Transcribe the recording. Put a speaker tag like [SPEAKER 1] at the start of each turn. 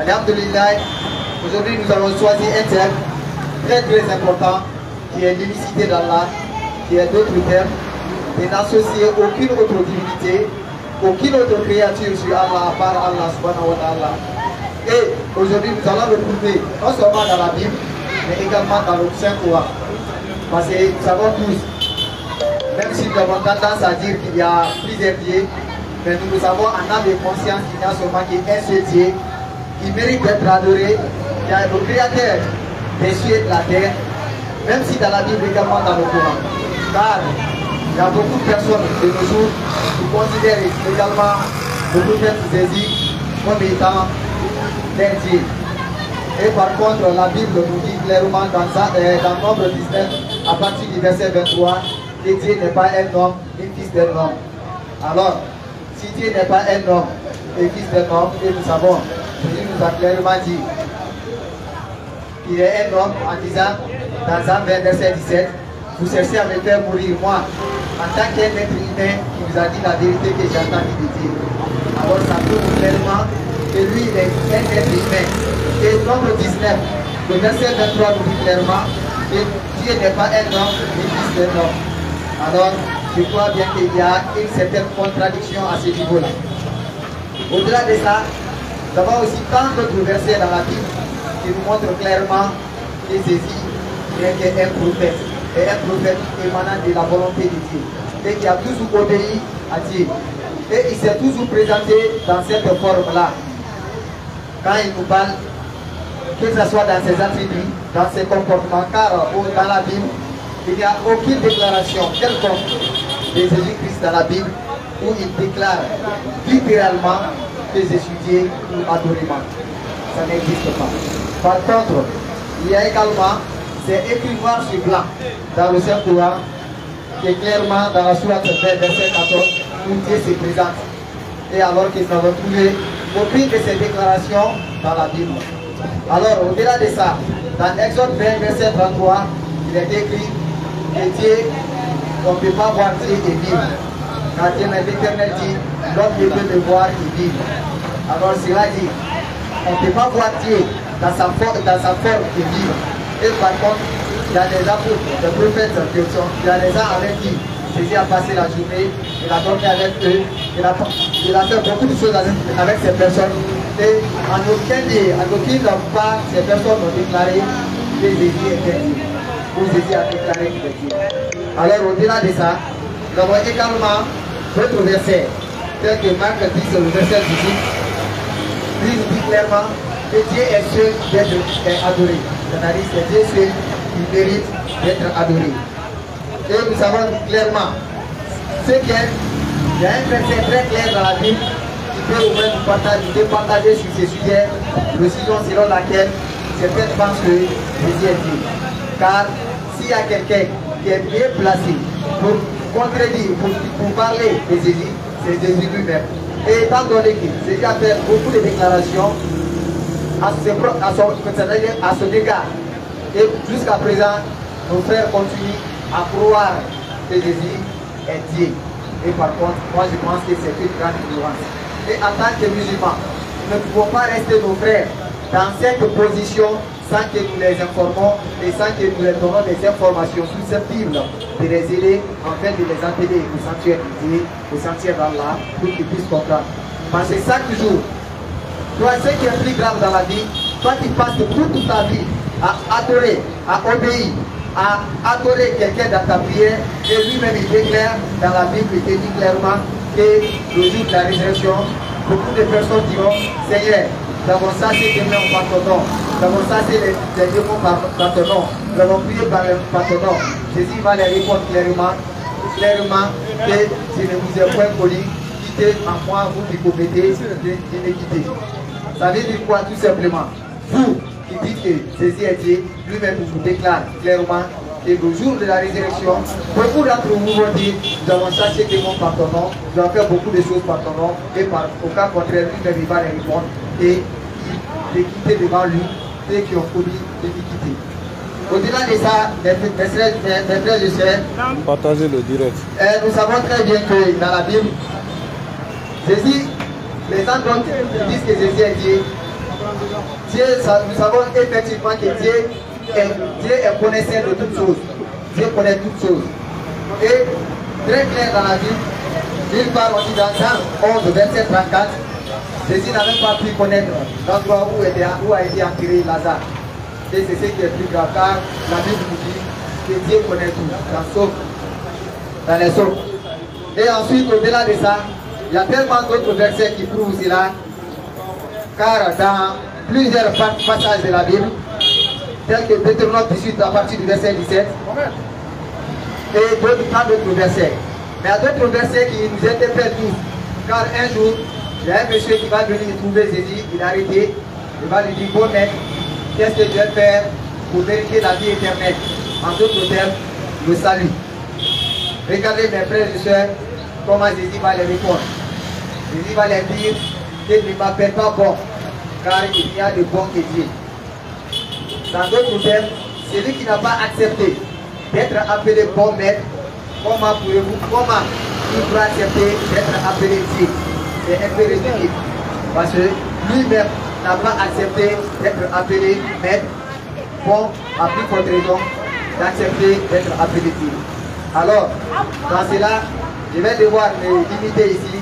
[SPEAKER 1] Alhamdulillah, aujourd'hui nous avons choisi un thème très très important qui est l'unicité d'Allah, qui est d'autres termes, de n'associer aucune autre divinité, aucune autre créature sur Allah à part Allah subhanahu wa ta'ala. Et aujourd'hui nous allons le prouver non seulement dans la Bible, mais également dans le Saint-Coran. Parce que nous savons tous, même si nous avons tendance à dire qu'il y a plusieurs dieux, mais nous savons en âme et conscience qu'il n'y a seulement qu'un seul Dieu qui mérite d'être adoré, qui est le créateur des cieux et de la terre, même si dans la Bible également dans le Coran. Car il y a beaucoup de personnes de nos jours qui considèrent également le prophète Jésus comme étant leur Dieu. Et par contre, la Bible nous dit clairement dans Nombre 19, à partir du verset 23, que Dieu n'est pas un homme, ni fils d'un homme. Alors, si Dieu n'est pas un homme et fils d'un homme, et nous savons, Jésus nous a clairement dit qu'il est un homme en disant, dans Jean 20, verset 17, vous cherchez à me faire mourir, moi, en tant qu'un être humain qui vous a dit la vérité que j'ai entendu de Dieu. Alors ça prouve clairement que lui, il est un être humain. Et Nombre 19, le verset 23 nous dit clairement que Dieu n'est pas un homme, ni fils d'un homme. Alors, je crois bien qu'il y a une certaine contradiction à ce niveau-là. Au-delà de ça, nous avons aussi tant d'autres versets dans la Bible qui nous montrent clairement que Jésus n'est qu'un prophète, et un prophète émanant de la volonté de Dieu, et qui a toujours obéi à Dieu. Et il s'est toujours présenté dans cette forme-là. Quand il nous parle, que ce soit dans ses attributs, dans ses comportements, car dans la Bible, il n'y a aucune déclaration quelconque de Jésus-Christ dans la Bible où il déclare littéralement que je suis Dieu ou adorément. Ça n'existe pas. Par contre, il y a également, c'est écrit noir sur blanc dans le Saint-Coran, qui est clairement dans la sourate 20, verset 14, où Dieu se présente. Et alors que nous avons trouvé aucune de ces déclarations dans la Bible. Alors, au-delà de ça, dans Exode 20, verset 33, il est écrit que Dieu, on ne peut pas voir Dieu et vivre. Car Dieu, l'Éternel dit, l'homme ne peut me voir et vivre. Alors, cela dit, on ne peut pas voir Dieu dans sa forme et vivre. Et par contre, il y a des apôtres, des prophètes en question, il y a des gens avec qui Jésus a passé la journée, il a dormi avec eux, il a fait beaucoup de choses avec ces personnes. Et en aucune part, ces personnes ont déclaré que Jésus était Dieu, ou Jésus a déclaré qu'il est Dieu. Alors au-delà de ça, nous avons également d'autres versets, tel que Marc 10, le verset 18, lui nous dit clairement que Dieu est seul d'être adoré. C'est-à-dire que c'est Dieu seul qui mérite d'être adoré. Et nous savons clairement ce qu'il y a un verset très clair dans la Bible qui peut au moins nous partager sur ces sujets, précision selon laquelle certains pensent que Jésus est Dieu. Car s'il y a quelqu'un qui est bien placé pour contredire, pour parler de Jésus, c'est Jésus lui-même. Et étant donné que Jésus a fait beaucoup de déclarations à son égard, et jusqu'à présent, nos frères continuent à croire que Jésus est Dieu. Et par contre, moi je pense que c'est une grande ignorance. Et en tant que musulmans, nous ne pouvons pas rester nos frères dans cette position sans que nous les informons et sans que nous leur donnons des informations susceptibles de les aider en fait de les appeler au sanctuaire de Dieu, au sanctuaire d'Allah, pour qu'ils puissent comprendre. Parce que chaque jour, toi, ce qui est plus grave dans la vie, toi qui passes toute ta vie à adorer, à obéir, à adorer quelqu'un dans ta prière, et lui-même il déclare dans la Bible, il dit clairement que le jour de la résurrection, beaucoup de personnes diront, Seigneur, nous avons chassé des démons par ton nom, nous avons chassé les démons par ton nom, nous avons prié par ton nom. Jésus va les répondre clairement que je ne vous ai point connu, quittez en moi vous qui commettez l'iniquité. Ça veut dire quoi tout simplement? Vous qui dites que Jésus est Dieu, lui-même vous déclare clairement que le jour de la résurrection, beaucoup d'entre vous vont dire, nous avons chassé des démons par ton nom, nous avons fait beaucoup de choses par ton nom, et au cas contraire, lui-même il va les répondre et les quitter devant lui, ceux qui ont commis l'iniquité. Au-delà de ça, mes frères et sœurs,
[SPEAKER 2] partagez le direct.
[SPEAKER 1] Nous savons très bien que dans la Bible, Jésus, les gens qui disent que Jésus est Dieu, Dieu, nous savons effectivement que Dieu est connaisseur de toutes choses. Dieu connaît toutes choses. Et très clair dans la Bible, il parle aussi dans Jean 11, verset 34. Jésus n'a même pas pu connaître l'endroit où a été enterré Lazare. Et c'est ce qui est plus grave, car la Bible nous dit que Dieu connaît tout, dans les sauts. Et ensuite, au-delà de ça, il y a tellement d'autres versets qui prouvent cela, car dans plusieurs passages de la Bible, tels que Deutéronome 18 à partir du verset 17, et tant d'autres versets. Mais il y a d'autres versets qui nous interpellent tous, car un jour, il y a un monsieur qui va venir trouver Jésus, il est arrêté, il va lui dire, bon maître, qu'est-ce que je vais faire pour mériter la vie éternelle? En d'autres termes, le salut. Regardez mes frères et sœurs, comment Jésus va les répondre. Jésus va les dire qu'il ne m'appelle pas bon, car il y a de bons que Dieu. Dans d'autres termes, celui qui n'a pas accepté d'être appelé bon maître, comment il pourra accepter d'être appelé Dieu? C'est un peu ridicule. Parce que lui-même n'a pas accepté d'être appelé maître. Bon, à plus forte raison d'accepter d'être appelé Dieu. Alors, dans cela, je vais devoir me limiter ici.